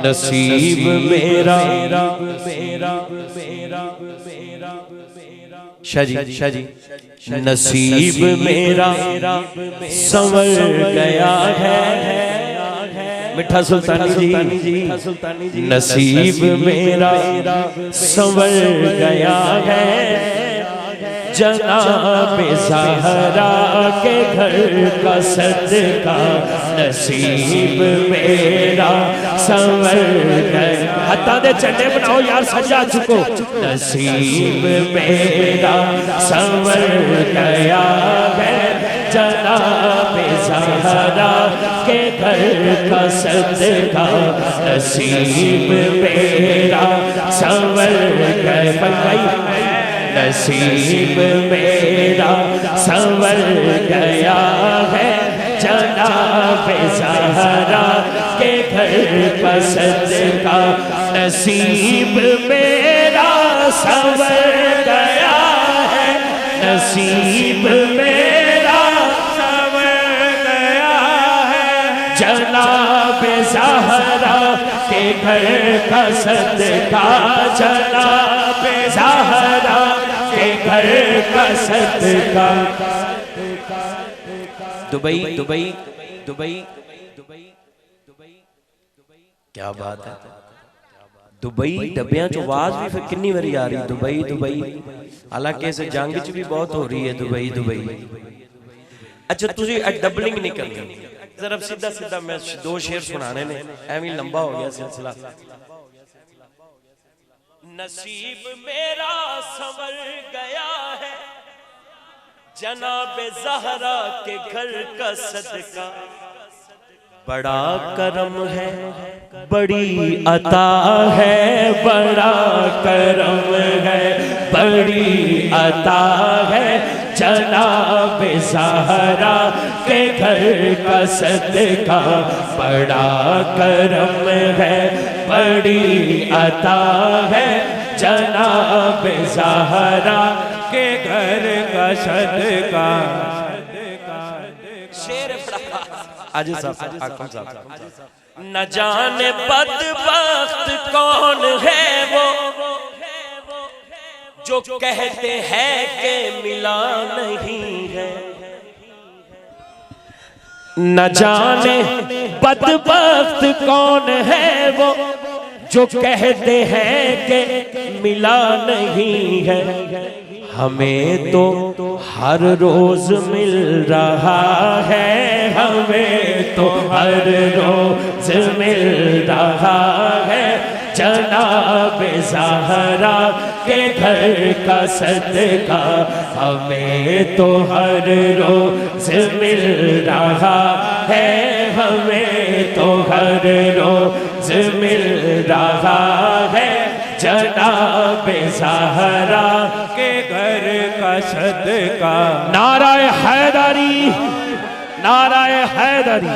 नसीब मेरा शाजी नसीब मेरा संवर गया है। मिठा सुल्तानी जी नसीब मेरा संवर गया है। जनाब ज़हरा के घर का सदका नसीब मेरा संवर गया। हत्ता दे चंडे बनाओ यार, सजा चुको। नसीब मेरा संवर गया है। जनाब ज़हरा के घर का सदका नसीब मेरा संवर गया। नसीब मेरा संवर गया है। जनाब ज़हरा के घर पर सदका नसीब मेरा संवर गया है। नसीब मेरा संवर गया है। जनाब ज़हरा के घर का सदका जनाब ज़हरा के घर का सदका। Dubai Dubai Dubai Dubai Dubai क्या बात है। दुबई डब्बियां चो आवाज भी फिर कितनी बारी आ रही दुबई दुबई। हालांकि इस जंग च भी बहुत हो रही है दुबई दुबई। अच्छा तुझे डबलिंग नहीं करनी, जरा सीधा सीधा मैं दो शेर सुनाने ने, एवं लंबा हो गया सिलसिला। नसीब मेरा संवर गया है। जनाब ज़हरा के घर का सदका बड़ा करम है, बड़ी अता है। बड़ा करम है, बड़ी अता है। जनाब ज़हरा के घर का सदका बड़ा करम है, बड़ी अता है। जनाब ज़हरा के घर का सदका। शेर आज न जाने बदबख्त कौन है वो जो कहते हैं कि मिला नहीं है। न जाने बदबख्त कौन है वो जो कहते हैं कि मिला नहीं है। हमें तो हर रोज मिल रहा है। हमें तो हर रोज मिल रहा है। जनाब ज़हरा के घर का सदका हमें तो हर रोज मिल रहा है। हमें तो हर रोज मिल रहा है। जनाब ज़हरा के घर का सदका। नाराए हैदरी, नाराए हैदरी।